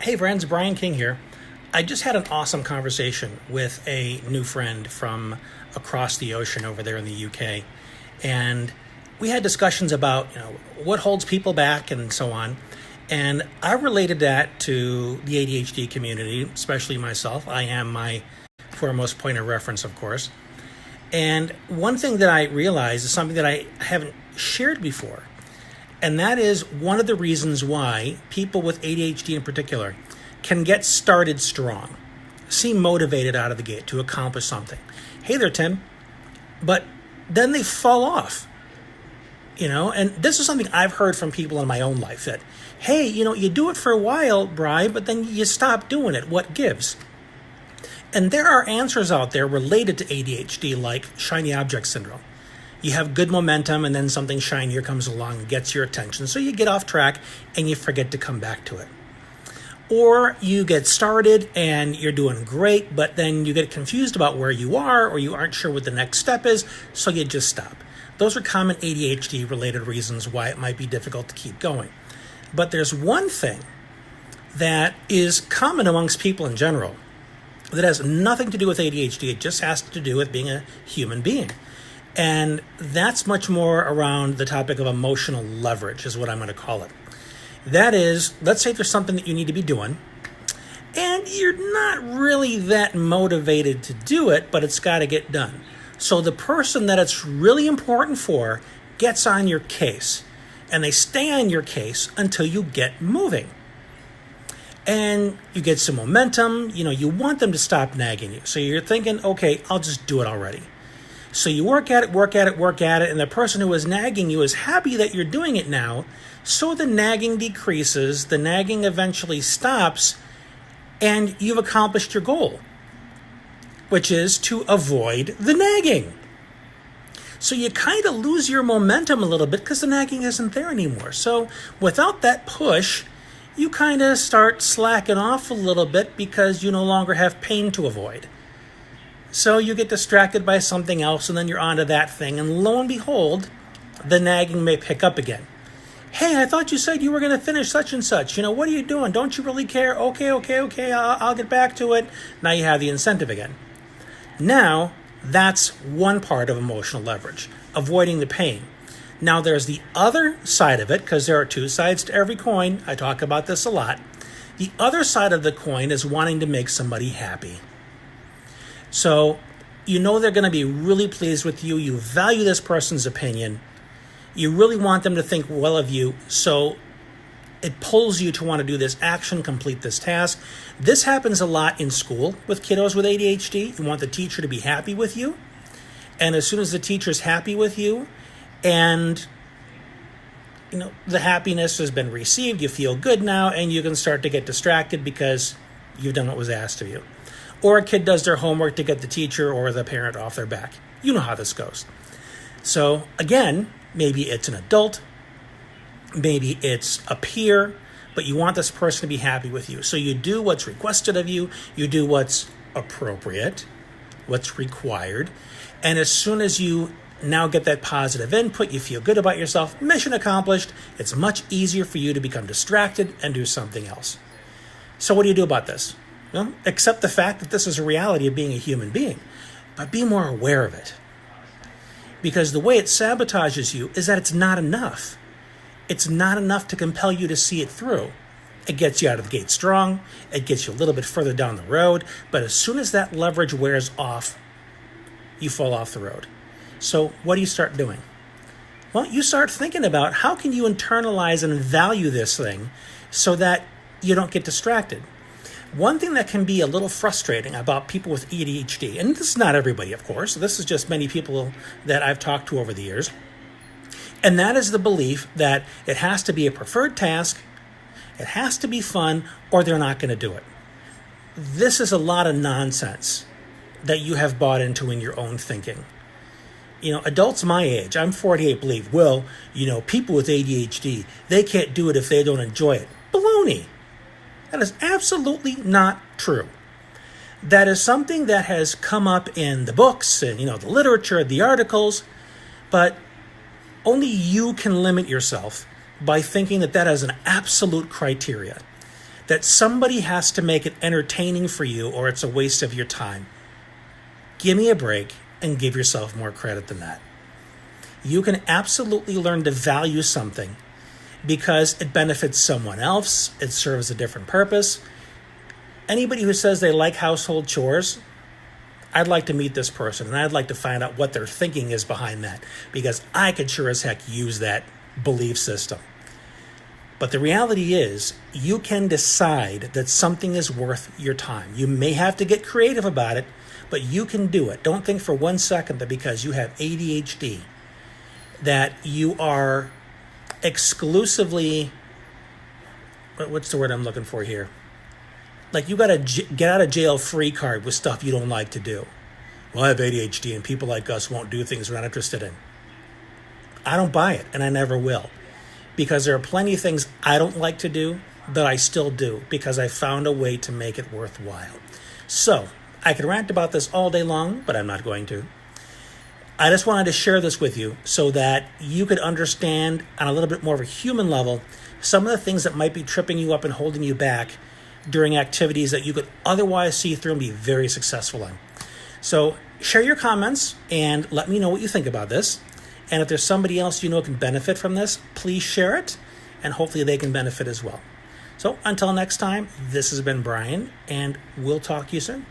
Hey friends, Brian King here. I just had an awesome conversation with a new friend from across the ocean over there in the UK. And we had discussions about, what holds people back and so on. And I related that to the ADHD community, especially myself. I am my foremost point of reference, of course. And one thing that I realized is something that I haven't shared before. And that is one of the reasons why people with ADHD in particular can get started strong, seem motivated out of the gate to accomplish something. Hey there, Tim. But then they fall off, and this is something I've heard from people in my own life that, hey, you do it for a while, Bri, but then you stop doing it. What gives? And there are answers out there related to ADHD like shiny object syndrome. You have good momentum and then something shinier comes along and gets your attention. So you get off track and you forget to come back to it. Or you get started and you're doing great, but then you get confused about where you are or you aren't sure what the next step is, so you just stop. Those are common ADHD related reasons why it might be difficult to keep going. But there's one thing that is common amongst people in general that has nothing to do with ADHD. It just has to do with being a human being. And that's much more around the topic of emotional leverage is what I'm going to call it. That is, let's say there's something that you need to be doing and you're not really that motivated to do it, but it's got to get done. So the person that it's really important for gets on your case and they stay on your case until you get moving. And you get some momentum, you want them to stop nagging you. So you're thinking, okay, I'll just do it already. So you work at it, and the person who is nagging you is happy that you're doing it now. So the nagging decreases, the nagging eventually stops, and you've accomplished your goal, which is to avoid the nagging. So you kind of lose your momentum a little bit because the nagging isn't there anymore. So without that push, you kind of start slacking off a little bit because you no longer have pain to avoid. So you get distracted by something else and then you're onto that thing. And lo and behold, the nagging may pick up again. Hey, I thought you said you were going to finish such and such. What are you doing? Don't you really care? Okay, I'll get back to it. Now you have the incentive again. Now, that's one part of emotional leverage, avoiding the pain. Now there's the other side of it, because there are two sides to every coin. I talk about this a lot. The other side of the coin is wanting to make somebody happy. So they're going to be really pleased with you. You value this person's opinion. You really want them to think well of you. So it pulls you to want to do this action, complete this task. This happens a lot in school with kiddos with ADHD. You want the teacher to be happy with you. And as soon as the teacher's happy with you and the happiness has been received, you feel good now, and you can start to get distracted because you've done what was asked of you. Or a kid does their homework to get the teacher or the parent off their back. You know how this goes. So again, maybe it's an adult, maybe it's a peer, but you want this person to be happy with you. So you do what's requested of you, you do what's appropriate, what's required, and as soon as you now get that positive input, you feel good about yourself, mission accomplished, it's much easier for you to become distracted and do something else. So what do you do about this? Well, accept the fact that this is a reality of being a human being, but be more aware of it. Because the way it sabotages you is that it's not enough. It's not enough to compel you to see it through. It gets you out of the gate strong, it gets you a little bit further down the road, but as soon as that leverage wears off, you fall off the road. So what do you start doing? Well, you start thinking about how can you internalize and value this thing so that you don't get distracted. One thing that can be a little frustrating about people with ADHD, and this is not everybody, of course, this is just many people that I've talked to over the years, and that is the belief that it has to be a preferred task, it has to be fun, or they're not going to do it. This is a lot of nonsense that you have bought into in your own thinking. Adults my age, I'm 48, believe, people with ADHD, they can't do it if they don't enjoy it. Baloney. That is absolutely not true. That is something that has come up in the books and, the literature, the articles, but only you can limit yourself by thinking that that is an absolute criteria. that somebody has to make it entertaining for you or it's a waste of your time. Give me a break and give yourself more credit than that. You can absolutely learn to value something because it benefits someone else, it serves a different purpose. Anybody who says they like household chores, I'd like to meet this person and I'd like to find out what their thinking is behind that, because I could sure as heck use that belief system. But the reality is, you can decide that something is worth your time. You may have to get creative about it, but you can do it. Don't think for 1 second that because you have ADHD, that you are exclusively, what's the word I'm looking for here? Like you got a get out of jail free card with stuff you don't like to do. Well, I have ADHD and people like us won't do things we're not interested in. I don't buy it, and I never will. Because there are plenty of things I don't like to do that I still do because I found a way to make it worthwhile. So, I could rant about this all day long, but I'm not going to. I just wanted to share this with you so that you could understand on a little bit more of a human level some of the things that might be tripping you up and holding you back during activities that you could otherwise see through and be very successful in. So share your comments and let me know what you think about this. And if there's somebody else you know can benefit from this, please share it, and hopefully they can benefit as well. So until next time, this has been Brian, and we'll talk to you soon.